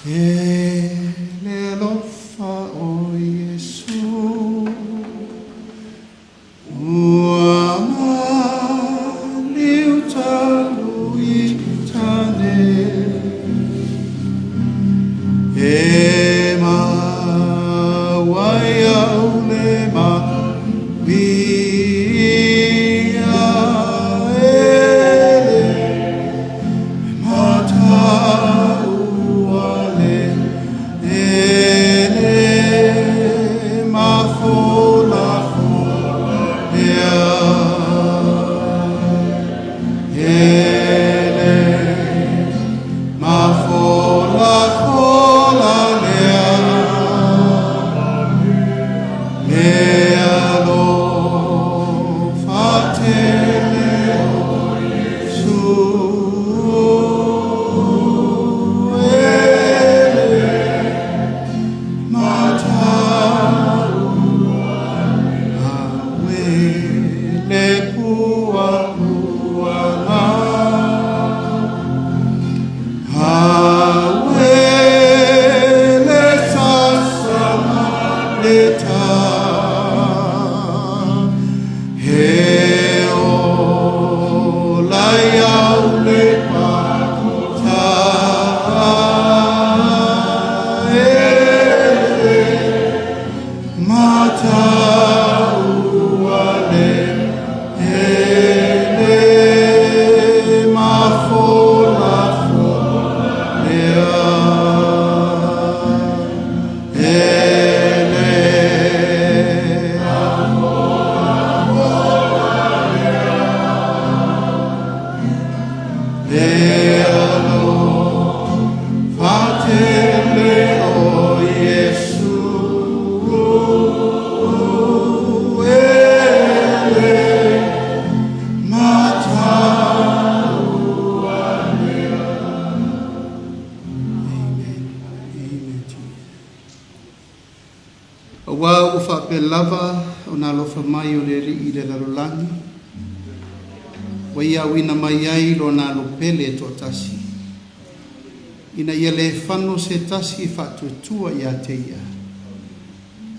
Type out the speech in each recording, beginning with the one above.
le lofa o Yesu ua mani utalu i tane e mawai au le mawia ele matau ale ele mafola ele mafola fola lea lo fatele su Wa ufa pe lava ona lo fa mai o le ri i le larolangi. Wa ia wina mai ai lo na lo pele to tasi. Ina ia le fano se tasi fa tu tua ia te ia.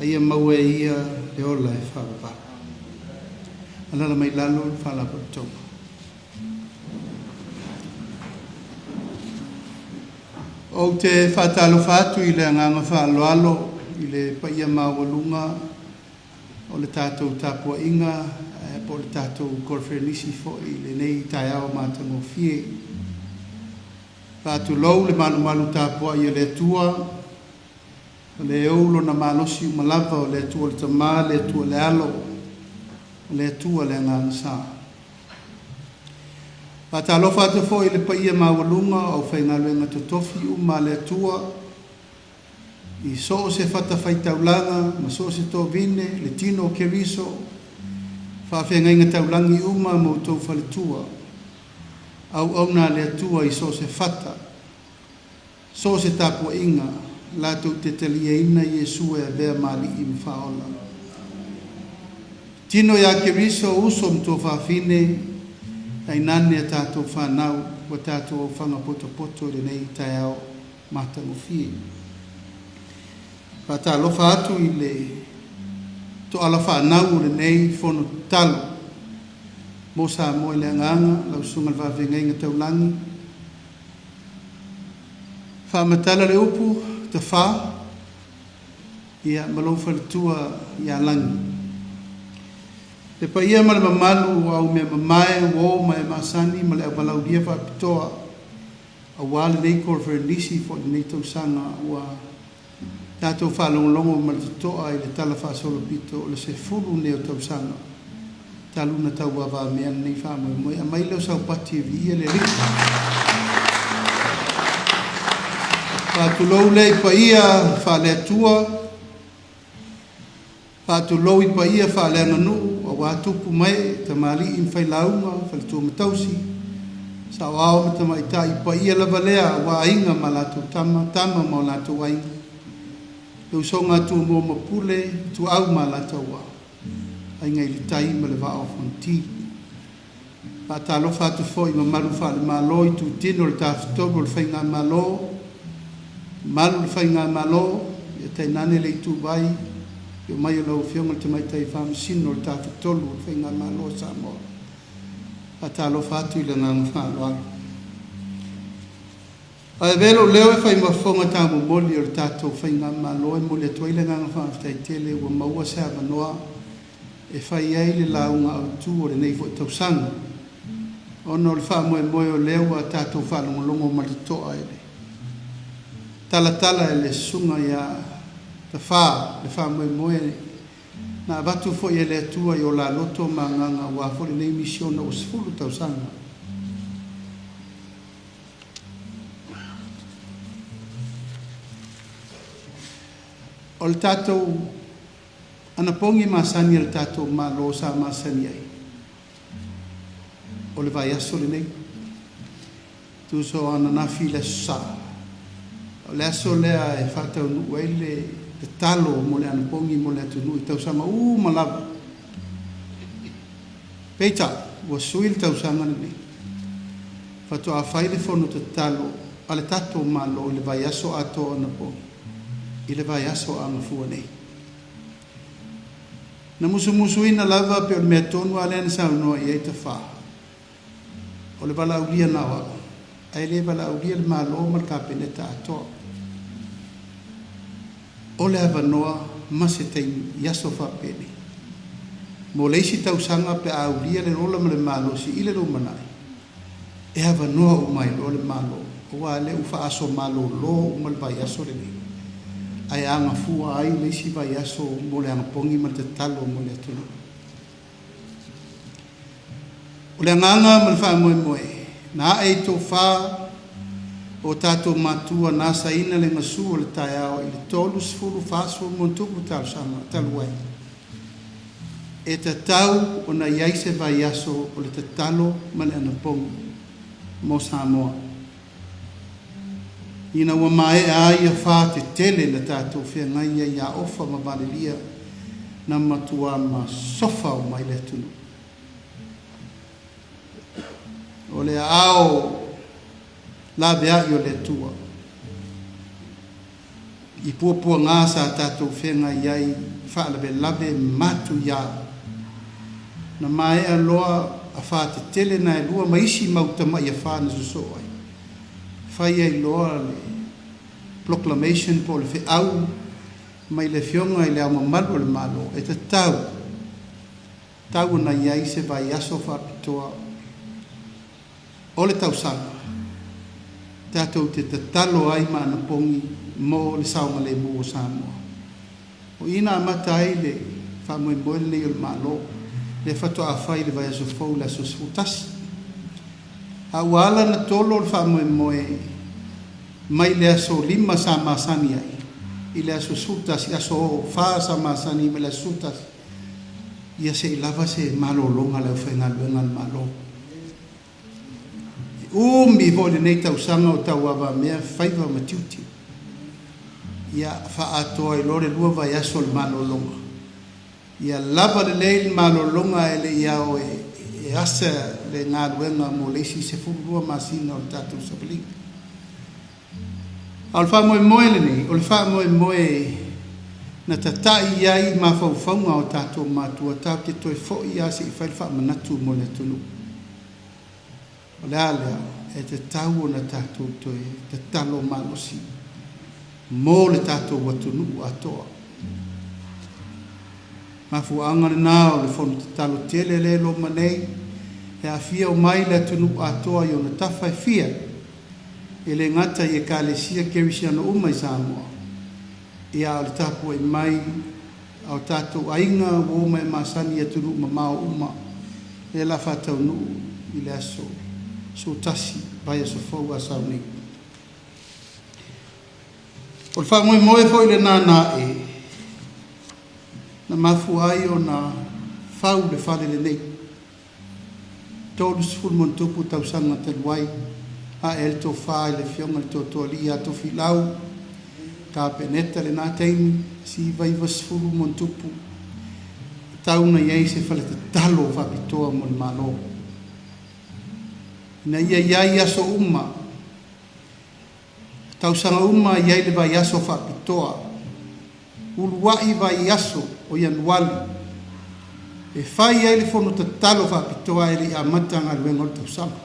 Aia maua ia le ola e fa ba. Ana la mai lalo fa la porto. O te fa talo fatu i le nganga fa alo i le paia mawalunga o le tātou tapua inga po le tātou korferenisi fo i le nei taiao mātango fie. Pātu lau le malu tāpua i le tua le eulo na malosi umalava o le tua le tamā, le tua le alo, le tua le ngangasa. Pātalo fatu fo i le paia mawalunga o whaingaluenga totofi uma le tua I so se fata faitaulanga, ma so se to vine, le tino ke riso, fa fe ngai taulangi uma mo to faletua. Au na le tua I so se fata. So se tapu inga, la tu te telia ina Yesu e vea mali I mfaola. Tino ya ke riso usom to fa fine, ai nane tatu fa nau, wa tatu fanga poto le nei taiao matango fie. Pata lofa atu I le to alafa nau le nei fono talo. Mo sa mo le nganga lau sunga va venga taulangi. Fa matala le upu te fa ia malofa le tua ia langi. Le pa ia male mamalu au me mamae wo mai masani male avalau dia fa pitoa. Awale nei korferenisi fo nei tausanga wa Tato whalongongo malitoa I le tala whasolo pito o le se furu neo tausanga. Taluna tau wawa mea nei whamoe moe. A mailo sau pati vi ia le rika. Whātulou le I pa ia whalea tua. Whātulou I pa ia whalea nganu. A wātupu mai tamali I mwhailaunga. Whaletua matausi. Sa wao matamaita I pa ia lava lea. Wa inga malato tama ma lato wainga. Eu sou ngā tū mō mapule, tū au mā lataua. Ai ngai li tai ma le wā o whanti. Pā tālo whātu fōi ma maru whāle mā loi tū tino le tāwhitogo le whainga mā lo. malu le whainga malo, ia tai nane le itu vai, ia mai o lau whionga te mai tai whamasino le tāwhi tolu le whainga malo Samoa. A tālo whātu i le ngānga whāloa. Ai velo leo e whai mawhonga tā moli o le tātou whainga malo e moli atua i le ngānga whāwhitai tele ua maua sea manoa e whai ei le launga au tū o le nei fo tausanga. Ono le wha moe o leo a tātou whalongolongo malitoa e le. Tala e le sunga ia ta wha, le wha moe na watu fo i le atua i o la loto ma nganga wa fo le nei misiona o sifuru tausanga. O le tātou ana pongi masani le tātou ma lo sa masani ai. O le vai aso le nei. Tu so ana nafi le sa. O le aso lea e whatau nu e le talo mo le ana pongi mo le atu nu i tau sama malawa. Peita, ua sui le tau sanga le nei. Whato a whai le fono te talo a le tātou ma lo le vai aso ato ana pongi. I le vai aso a ngafua nei. Na musu ina lava pe o le mea tonu a lena sa unua i eita wha. O le wala ulia nawa. Ai le wala ulia le malo mal ka peneta atoa. O le avanoa mase tei yaso wha pene. Mo leisi tausanga pe a ulia le rola ma le malo si ile ro manai. E avanoa umai lo le malo. Oa le ufa aso malo lo umal vai aso le nei. Ai anga fua ai leisi vai aso mo le anga pongi ma te talo mo le atuna. O le anganga ma le wha moe. Na e to wha o tātou matua nasa ina le ngasu o le tai ao i le tolu sifuru whaasua montuku tau sama talu ai. E te tau o na iaise vai aso o le te talo ma le ana pongi mo Samoa. Ina ua mae ai a wha te tele na tātou whia ngai ia ofa ma valelia na matua ma sofa o mai le tunu. O le ao la vea i o le tua. I puapua ngā sa tātou whia ngai ai wha lave matu ia. Na mae a loa a wha te tele na e lua maisi mautama i a wha na suso ai. Whai ai loa le proclamation po le whiau mai le fionga i le au mamalu le malo e te tau na iai se vai aso whapitoa o le tausanga tātou te talo ai ma na pongi mo le saunga le mo o Samoa o ina amata ai le whamoe moe le o le malo le whatoa a whai le vai aso fau le aso sfutasi a wala na tolo le whamoe moe mai le aso lima sa masani ai i le aso sutas i aso wha sa masani me le sutas ia se lava se malo longa le whainga luenga le malo mi vo le nei tausanga o tau awa mea whaiva matiuti ia wha atoa i lore lua vai aso le malo longa ia lava le leil malo longa e le ia o e asa le ngā luenga mo leisi se furua masina o tātou sapelika. Al wha moe le nei, o le wha moe na tatai iai ma whauwhaunga o tātou mātua tau te toi fo i ase i whai wha manatu mo le tunu. O le alea e te tau o na tātou toi te talo malosi mo le tātou watunu atoa. Ma fuanga le nao le whonu te talo tele le lo manei e a fia o mai le tunu atoa i o na tawhai fia e le ngata i e ka le sia kerisiano umai Samoa. Ia o le tapu e mai au tātou ainga o mai masani e tunu ma mao uma e la whatau nu i le aso so tasi vai aso fau a sauni. O le wha moe fo i le nana e na mafu ai o na whau le whale le nei. Tolu sifuru montupu tau sanga te luai a el to fa le fionga le to lia to filau ka peneta le na teimi si vai vasfuru montupu tau na iai se fale te talo fa pitoa mo le malo na iai aso uma tausanga uma iai le vai aso whapitoa. Uluai vai aso o Ianuali. E whai ai le whono ta talo whapitoa e li a matanga luenga o tausanga.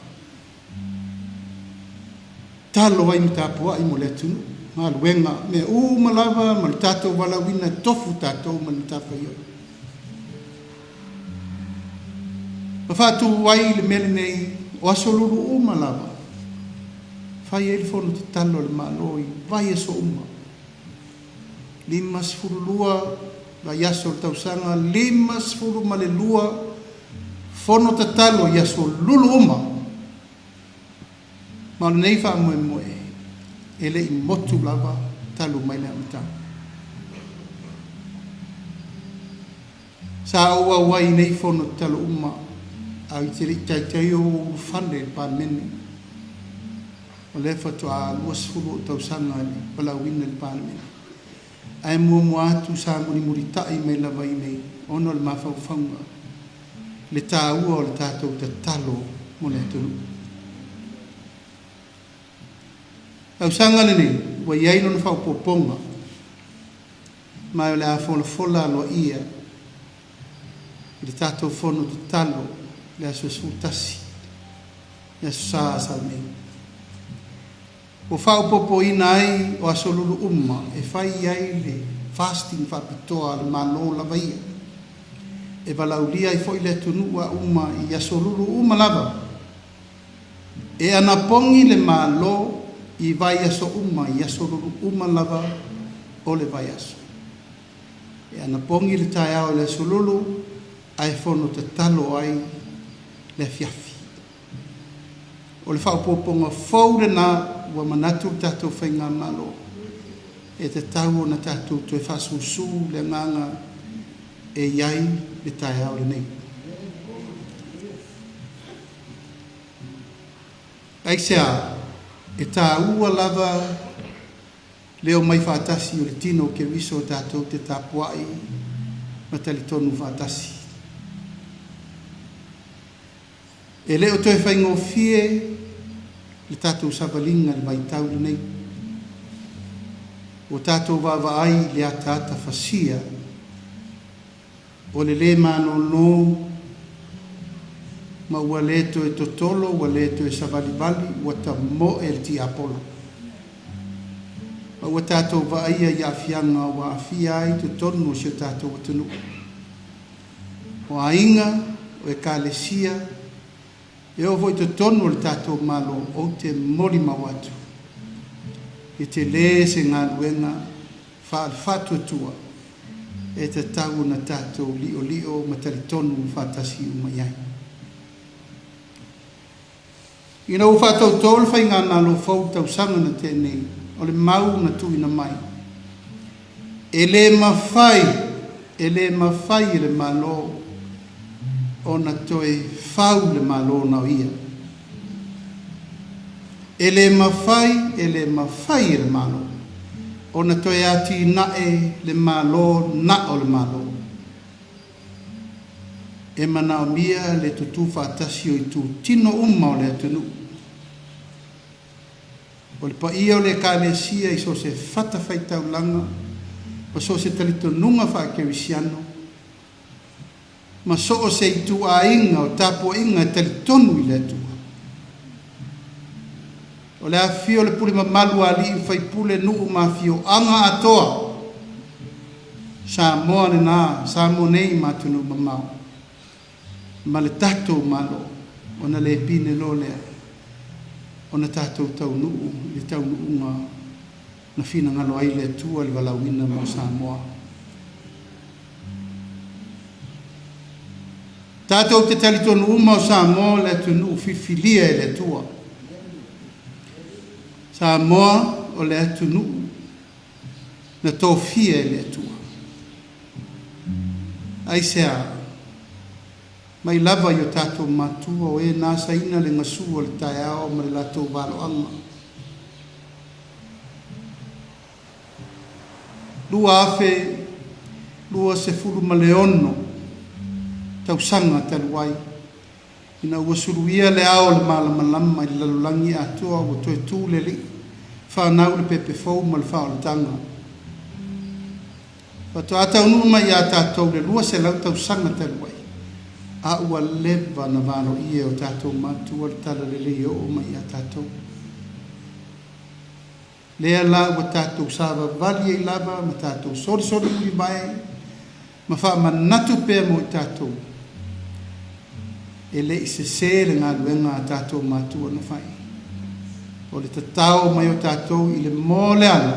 Talo ai mitapua i mo le tunu. Ma luenga me malava ma le tatou walawina tofu tatou ma le tawhai. Ma whātu wai le mele nei o aso lulu malava. Whai ai le whono ta talo le maloi vai aso uma. Limas furulua la yaso tausanga limas furu malelua fono tatalo yaso lulu uma mal nei fa mo ele i motu lava talu mai le amta sa ua wai nei fono talu uma ai tiri tai o fande pa meni o le fatu a luas furu tausanga ni pala wina le pa meni ai mo atu sa muri tai me la vai nei ono le mafaufaunga le tāua o le tātou te talo mo le tunu. Au sanga nei wa iai no fa poponga ma le a fola lo ia le tātou fono te talo le aso sutasi le sa nei o fau popo ina ai o aso lulu umma e fai ai le fasting fa pitoa le malo la vai e valaulia i foi le tunua umma i aso lulu umma lava e anapongi le malo i vai aso umma i aso lulu umma lava o le vai aso e anapongi le taiao le aso lulu ai fono te talo ai le fiafi o le fau poponga fau le na wa manatu tatou whainga malo e te tau na tatou tu e whasusu le nganga e iai le tai au le nei. Aisea e tā ua lava leo mai whātasi o le tino ke wiso tatou te tapuai ma tali tonu whātasi. E leo toi whaingo fie le tātou savalinga le mai tau nei. O tātou wāwaai le atata whasia. O le mano no ma ua leto e totolo, ua leto e savalivali, ua ta mo e ti apolo. Ma ua tātou waaia i afianga wa afia ai te tonu si o tātou atunu. O ainga, o e kālesia, e o voi te tonu le tātou malo o te mori mawatu. E te le se ngā luenga whātua tua e te tau na tātou lio matari tonu whātasi umaiai. Ina u whātou tōl whai ngā nalo whau tau sanga na tēnei o le mau na tuina mai. E le mawhai e le malo o na toe whau le malo na ia. E le mawhai e le malo o na toe ati nae le malo na o le malo. E mana o mia le tutu whātasi o i tu tino umma o le atunu. O le pa ia o le kālesia i so se whata whaitau langa o so se talito nunga whaakewisiano ma so o se i tu a inga o tapo inga e talitonu i le atua. O le afio le pule mamalu ali i whai pule nuu mafio anga atoa sa moa le nā, sa mo nei matunu mamau. Ma le tatou malo o na le pine lo lea o na tatou tau nuu le tau nuu na fina ngalo ai le tua le walawina mo Samoa. Tatou te talito nuu mo Samoa le tu nuu fifilia e le tua. Samoa o le tu nuu na tofia e le tua. Ai sea mai lava yo tatou matua o e nasa ina le ngasu o le taiao ma le latou waloanga. Lua afe, lua se furu ma leono, tausanga taluai. Ina ua suruia le ao le malamalama i lalulangi atua o toe tū le li. whanau le pepe fau ma le whaoletanga. Pato atau numa ia tātou le lua se lau tau sanga te luai. A ua leva na vano ia o tātou mātua le tala le leo o mai ia tātou. Lea la ua tātou sāwa vali e lava ma tātou sori uli mai ma wha manatu pēr mo i tātou. E le i se le ngā luenga a tātou mātua na whai. O le tatao mai o tātou i le mōle ala.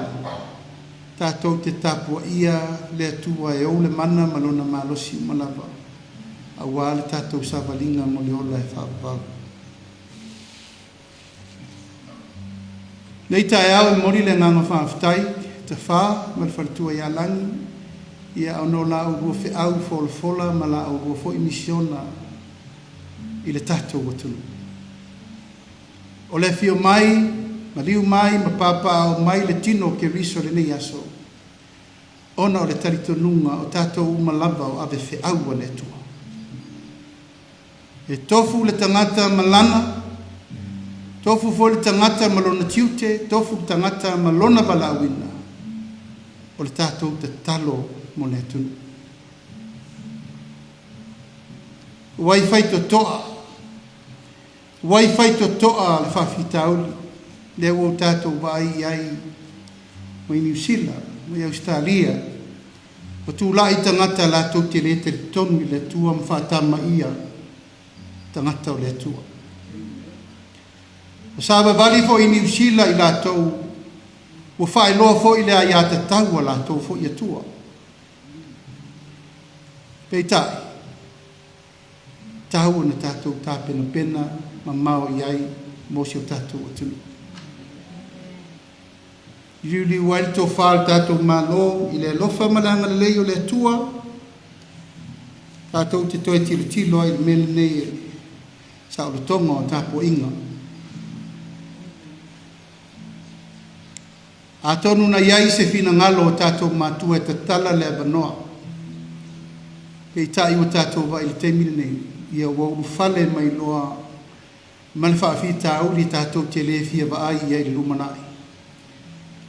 Tātou te tapua ia le atua e o le mana malona malosi malava. A wā le tātou sāwalinga mo le ola e whāwau. Nei tae au e mori le nganga whāwhitai, te whā, ma le whalitua ia langi, ia au no la au rua whi au fola ma la au rua fo i misiona i le tātou watunu. O le fio mai, ma liu mai, ma papa au mai le tino ke riso le nei aso. Ona o le taritonunga o tātou umalava o ave whi au le tua. E tofu le tangata malana, tofu fo le tangata malona tiute, tofu le tangata malona balawina. O le tātou te talo mo le tunu. Waifai to toa. Waifai to toa le whawhitauli. Le o tātou vai ai mo i New Zealand, mo i Australia. O tū lai tangata la tau te le te tonu le tua mwhatama ia tangata o le tua. O sāwa vali fo i New Zealand i la tau o whai loa fo i le a ia te taua la tau fo i atua. Peitai, tau na tātou tāpena pena ma mao i ai mo si o tātou atunu. Iuli wail to whāle tātou malo i le lofa malanga le lei o le atua. Tātou te toi tilo ai le mele nei sa o le tonga o tāpua inga. A tonu na iai se fina ngalo o tātou mātua e tatala le abanoa. Pei tai o tātou vai le temine nei. Ia wauru fale mai loa malwha awhita auli tātou te le fia wa ai iai le lumanai.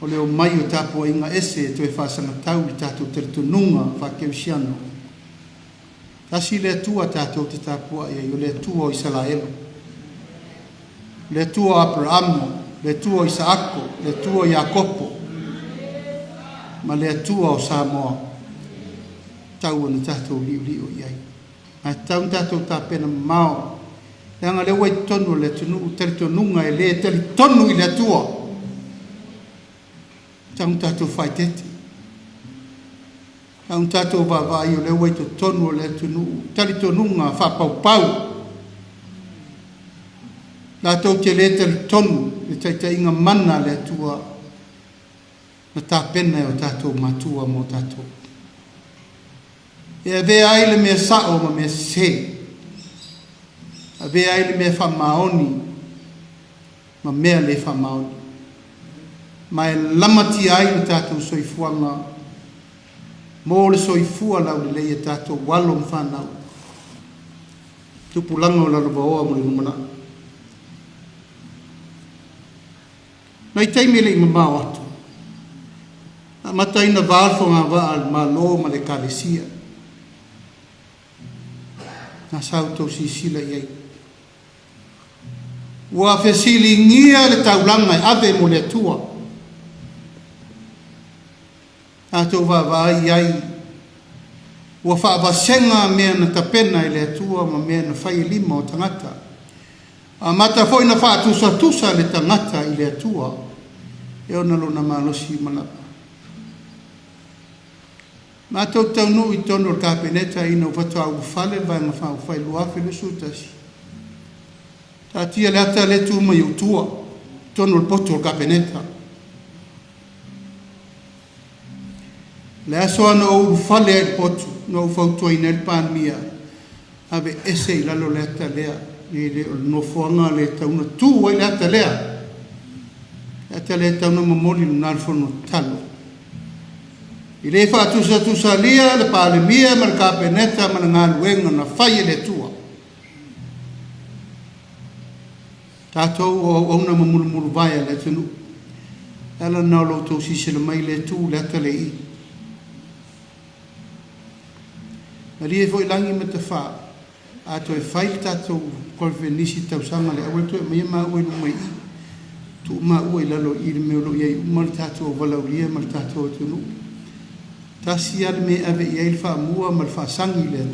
O leo mai o tāpua inga ese e toi whasanga tau i tātou teritonunga whakeusiano. Tasi le atua tātou te tāpua iai o le atua o Isalaelo. Le atua o Abrahamo, le atua o Isaako, le atua o Iakopo, ma le atua o Samoa. Tau ana tātou liu iai. A tau tātou tāpena mao. Le anga le wai tonu le tunu teritonunga e le teritonu i le atua. Tau tātou whai tete. Tau tātou wawai o le wai to tonu le tunu teritonunga whapaupau. Tātou te le teritonu le taita inga mana le atua na tāpena o tātou matua mo tātou. E ave ai le mea sao ma mea se. Ave ai le mea whamaoni ma mea le whamaoni. Ma e lamati ai le tātou soifuanga mō le soifua lau le leia tātou walo mwhanau. Tupulanga o lalaba oa mo le numana. Mai teime le imamau atu. A mataina valfo ngā waa ma lo ma le kalesia. Na sautou sisila iai. Ua fesili ngia le taulanga ave mo le tua. Tātou wawai iai. Ua whaawasenga mea na tapena i le tua ma mea na whai lima o tangata. A mata foi na whaatusa le tangata i le tua. E ona lo na malosi malapa. Ma tau tau no i tono o kāpeneta ina watu au whale vai ma whau whai luafe le sutasi. Tā tia le ata le tu mai utua, tono o poto o kāpeneta. Le aso ana o whale ai poto, no whautua ina el pan mia. Ave ese i lalo le ata lea, le no fuanga le tauna tu ai le ata lea. Le ata le tauna mamori lunarfono talo. I le whaatusa lia, le pālemia, ma le kāpeneta, ma le ngā luenga na whai le tua. Tātou o ona mamurumuru vai le tunu. ala na lo to si se mai le tu le tale i ali e foi langi me te fa a to e fai tato kol venisi tau sanga le awe to me ma o no mai tu ma o i lalo i me lo ye mal tato vala o ye mal tato tu no tasi al me ave ye il fa mua mal fa sangi le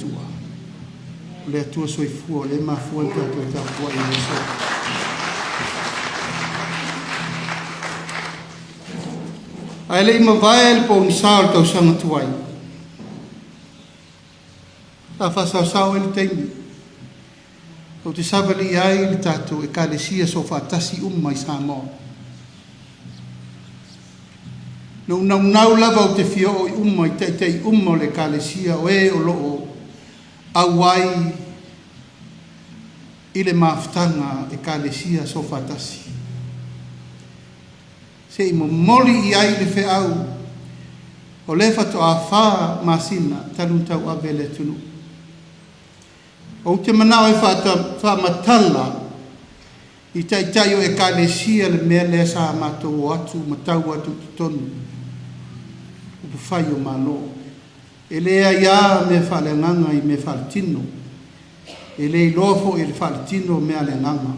tua soi fu le ma fu tato ta fu i le so ai le ma vai el po ni sal tau sanga tuai ta fa sa el tengi o te savali ai le tato e kalesia so fa tasi mai sango no nau lava o te fio i mai te le kalesia o e o lo awai i le maftanga e kalesia so fa tasi se i moli i ai le fe au o le fato a fa masina tanu tau avele tunu o te manao e fa matala i tai o e kalesia le mea le sa matou atu matau atu tonu o fai o malo e lea ia me fa le nganga i me fa tino e le lofo e le fa tino me le nganga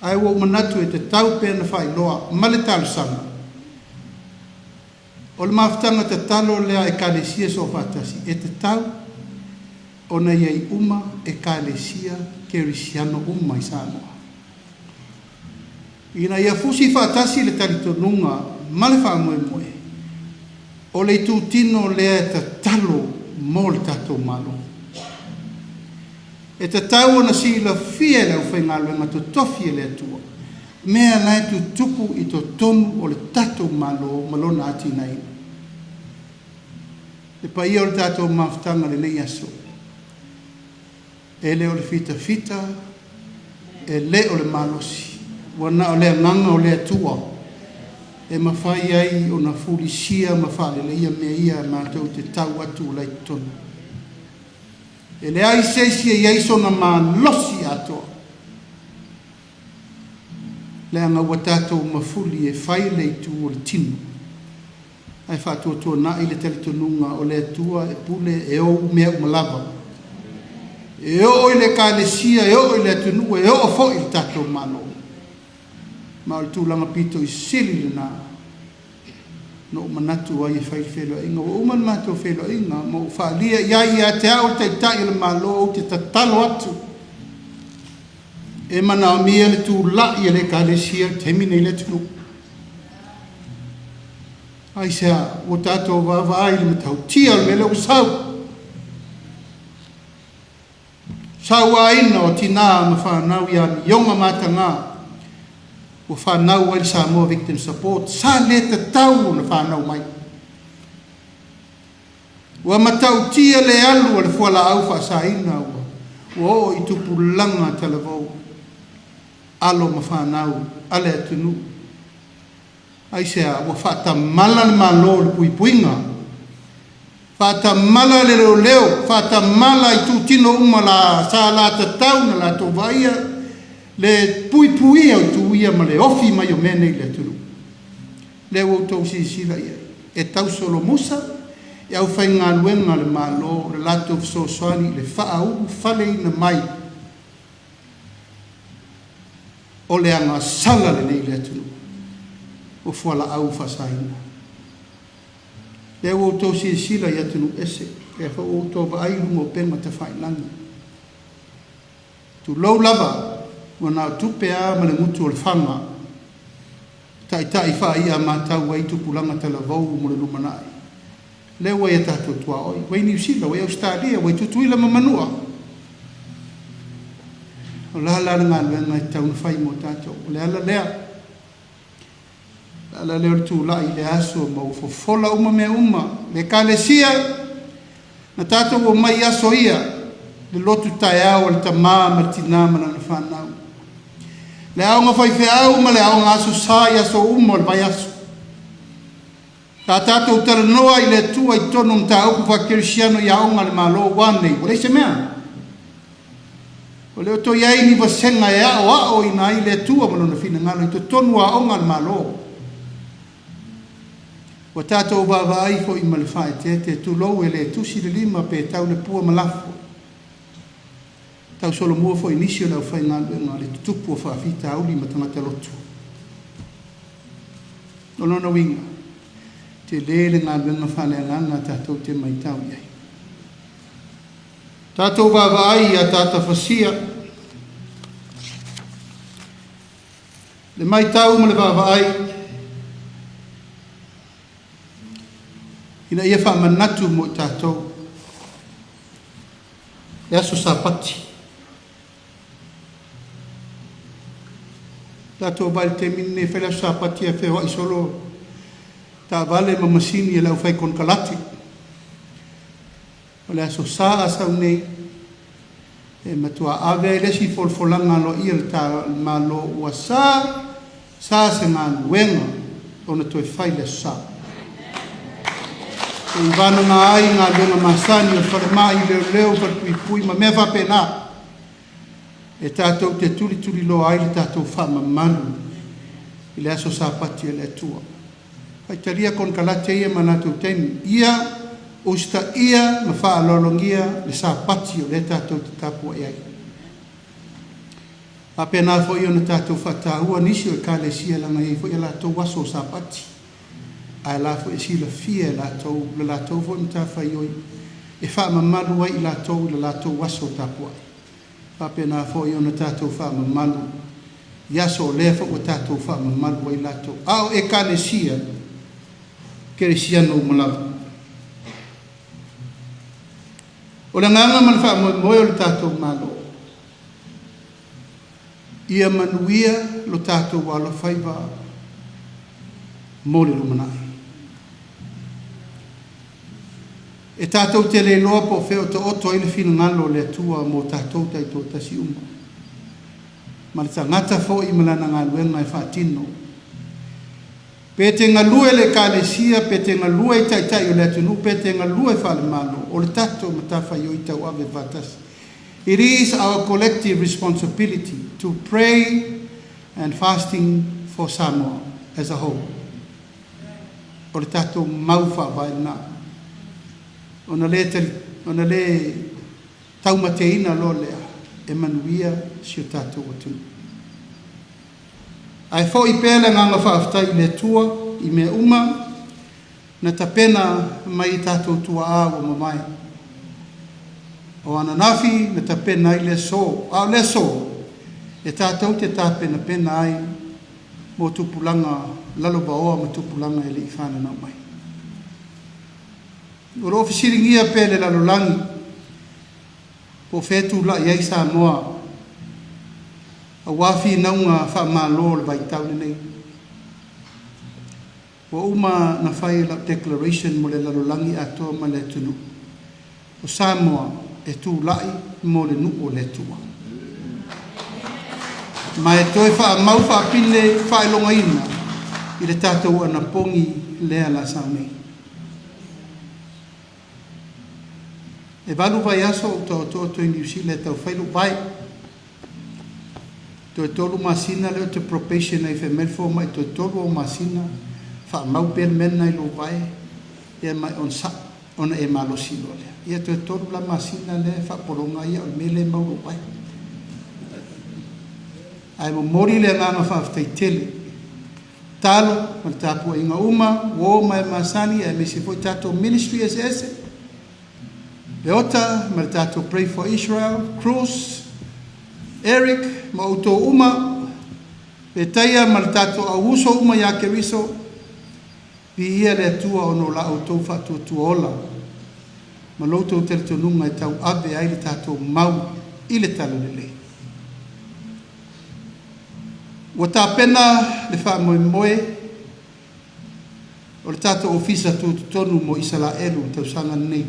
ai wo manatu e te tau pe na fai loa male tal sanga o le maftanga te talo lea e kalesia so fatasi e te tau ona iei uma e kalesia kerisiano uma i Samoa. Ina ia fusi fatasi le talitonunga ma le whaamoemoe. O le tūtino lea te talo mo le tatou malo. E te tau ona si la fia leo whaingaluenga to tofi le atua. Mea lai tu tuku i to tonu o le tatou malo malona ati nei. Le pai o le tatou maftanga le nei aso. E le o le fita e le o le malosi wana o le nganga o le atua e mawhai ai o na fulisia mawhale le ia mea ia mātou te tau atu lai tonu e le ai seisi e iaiso na malosi atoa le anga wa tātou mawhuli e whai le tu o le tinu ai whātua tua na i le talitonunga o le atua e pule e o mea umalawa e o le kalesia e o le tunu e o fo il tato malo ma tu langa pito i sili na no manatu ai fai felo inga o man mato felo inga mo fa lia ia te au te tai le malo te tatalo atu e mana mi le tu la i le kalesia temine le tunu ai sa o tato va vai le tau tia le lo sau sawa ina o tina ma whanau ia mi yonga matanga o whanau ai Samoa Victim Support sa le te tau na whanau mai wa matau tia le alu o le fuala au wha sa ina o i tupu langa talevou alo ma whanau ale atunu ai sea wa whata mala le malo le puipuinga fata mala le leo fata mala i tu tino uma la sa la te tau na la to vaia le pui o tu ia ma le ofi mai o mene le turu le o to si sila ia e tau solo musa e au whainga luenga le malo le lato so soani le faa u fale ina mai o le anga sala le nei le turu o fuala au fasaina le o to si sila ia tunu ese e fa o to ba ai mo penga te fai langi tu lo lava wana tu pea ma le mutu o le fanga tai fa ia mata wai tu pulanga te lavou mo le lumanai le wa ia tatu tua oi wai ni sila wai Australia wai tu tuila mamanua o la nga nga tau fai mo tato le ala lea ala le tu la ile aso mo fo fola uma me uma le kalesia na tato o mai aso ia le lotu taia o le tama martina mana na fana le au fai fe au ma le au aso sai aso uma le vai aso tato o tar noa ile tu ai tono ta o fa cristiano ia o le malo wane o le semea O leo to iai ni vasenga e o ina i le tua malona fina ngalo i to tonu a onga malo. Wa tātou vavai fo i malwhai te tūlou e le tusi le lima pe tau le pua malafo. Tau solo mua fo inisio lau whai ngā le tutupu o whaafita auli ma tangata lotu. O lona winga, te lele ngā luenga whanea nganga tātou te mai tau iai. Tātou vavai a tātou whasia. Le mai tau ma le vavai. Ina ia wha manatu mo tātou. E aso sāpati. Tātou vai te mine whela sāpati a whewa i solo. Tā vale ma masini e lau whai kon kalati. O le aso sā asau nei. E matua ave e lesi folfolanga lo ia le tā malo ua sā. Sā se ngā nuenga. Ona toi whai le sā. E ivana ngā ai ngā lunga masani o whare mai leo par pui ma mea whapena. E tātou te turi lo ai le tātou whama manu. I le aso sāpati e le tua. Hai taria kon kalate ia manatu teni. Ia, usta ia, ma wha alolongia le sāpati o le tātou te tapu e ai. A pena fo i ona tātou whatahua nisi o e kāle sia langa i fo i la tau waso sāpati. A la fo e sila fia la tau fo i tāwhai oi. E wha mamalu ai i la tau waso tapu ai. Papena fo i ona tātou wha mamalu. Iaso lea fo o tātou wha mamalu ai lato. Ao e kāne sia. Kere sia no malawa. O le nganga man wha moe o le tātou malo. Ia manuia lo tātou wala whaiva. Mole lumanai. E tātou te le loa po wheo te oto i le whina ngalo le tua mo tātou tai tō tasi uma. Ma le tangata fo i malana ngā luenga e whātino. Pe te ngalue le kālesia, pe te ngalue i tai o le atunu, pe te ngalue whale malo, o le tātou matawhai o i tau ave vatas. It is our collective responsibility to pray and fasting for Samoa as a whole. O le tātou mauwha vai nā. Ona le taumateina lo lea e manuia si o tātou atunu. Ai fo i pēle nganga whaaftai le tua i mea uma na tapena mai tātou tua āua mamai. O ananafi na tapena i le so, le so, e tātou te tāpena pena ai mo tupulanga laloba oa mo tupulanga e le i whanana mai. O ro fisiringia pele la lolangi po fetu la iai Samoa a wafi naunga wha malo le vaitau nei. Wa uma na whai la declaration mo le la lolangi atoa ma le tunu. O Samoa e tu lai mo le nuko le tua. Ma e toi wha mau wha pile wha ilonga ina i le tātou ana pongi lea la Samoa. E valu vai aso o tō i New Zealand tau whailu vai. Tō e tolu masina leo te probation ai whemelfo mai tō e tolu o masina wha mau pen mena i lo vai. Ia mai on sa, ona e malo silo lea. Ia tō e tolu la masina lea wha poronga ia o mele mau lo vai. Ai mo mori lea nganga wha aftai tele. Talo, man tāpua inga uma, wo mai masani e mesi foi tātou ministry as ese. Leota, ma le tātou Pray for Israel, Cruz, Eric, ma uto uma, pe taia ma le tātou auso uma ya keriso, pi ia le atua ono la autou whātua tuola, ma loutou tere tonunga e tau ave ai le tātou mau i le talo lele. Wa tā pena le wha moe moe, o le tātou ofisa tu tonu mo Israelu, tau sanga nei.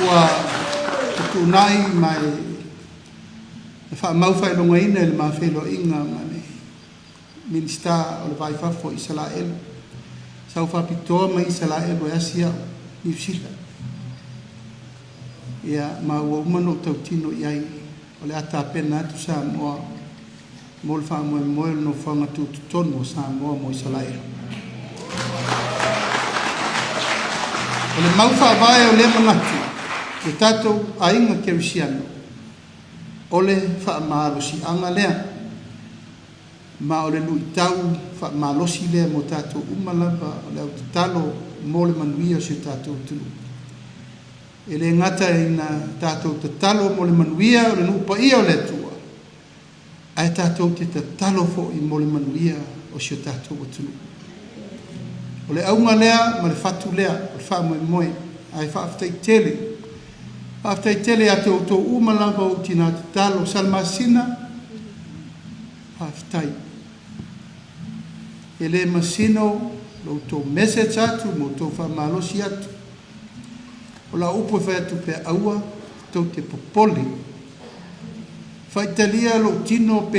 Ua tukunai mai le wha mauwhai longa ina le mawhelo inga mane minista o le vaifafo Israel. Sau whapitoa mai Israel o Asia, New Zealand. ia ma ua umano tautino iai o le ata pena atu Samoa mo le faamoemoe le nofoaga tututonu o Samoa mo Isalaia. O le mau faavae o le manatu le tatou aiga kerisiano o le faamalosiaga lea ma o le luitau faamalosi lea mo tatou uma lava o le au tatalo mo le manuia o se tatou tunu. E le ngata ina tatou tatalo mo le manuia o le nuupaia o le atua ae tatou te tatalo foʻi mo le manuia o se tatou atunu. O le auga lea ma le fatu lea o le faamoemoe ae faafetaitele a outou uma lava ou tinā tatalo salamasina faafetai e lē masino loutou message atu mo tou faamalosi atu o la upu e fai atu pe aua tou te popoli faitalia lo tino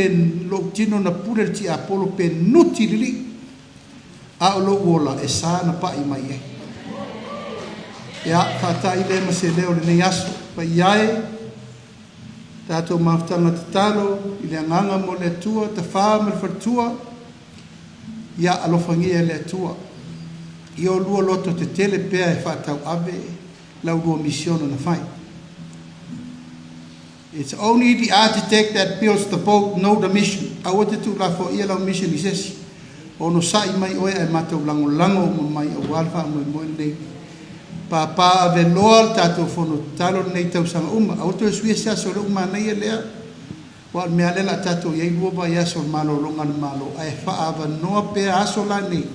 na pule le ti apolo pe nuti lili a o lo ola e sa na pai mai e ia fatai le maseleo le nei aso pa iae tatou mafutanga tatalo i le agaga mo le atua tafā ma le faletua ia alofagia le atua i o lua loto tetele pea e faatau ave lau lua misiono na fai. It's only the architect that builds the boat, know the mission. A wate tu la fo ia lau mission i sesi. O no sai mai oe e matau lango mai o walfa mo mo nei. Pa ave loal tatou fono talo nei tau sanga uma. A wate sui sia so lo uma nei lea. Wa me alela tatou ye lua ba ya so malo longa malo. Ai fa ava no pe aso la nei.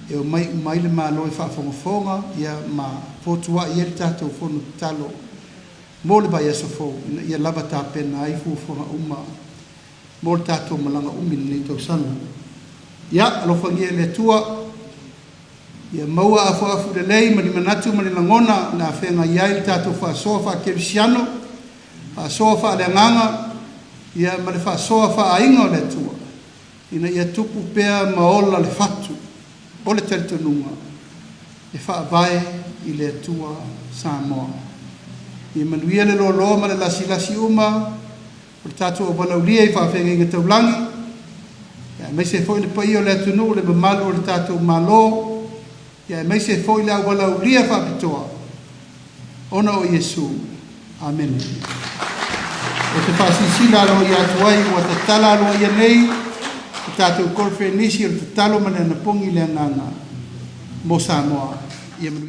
E o mai le malo e fa fonga ia ma fotua ia tatou fono talo. Mo le vai aso fo ia lava tapena ai fuafuaga uma mo le tatou malaga umi lenei tausaga ia alofagia le atua ia maua afuafu lelei ma li manatu ma le lagona na afega iai le tatou faasoa faakerisiano faasoa faaleagaga ia ma le faasoa faaiga o le atua ina ia tupu pea ma ola le fatu o le talitonuga e faavae i le atua Samoa. I manuia le lolo ma le lasi uma o le tatou o walaulia i faafegaiga taulangi ia mai se foi le pai o le atunuu le mamalu o le tatou malo ia mai se foi le auwalaulia faapitoa ona o Iesu. Amen. O te faasisila aloa i atu ai ua tatala aloa ia nei o tatou kolofenisi o le tatalo ma le anapogi le agaga mo Samoa ia manuia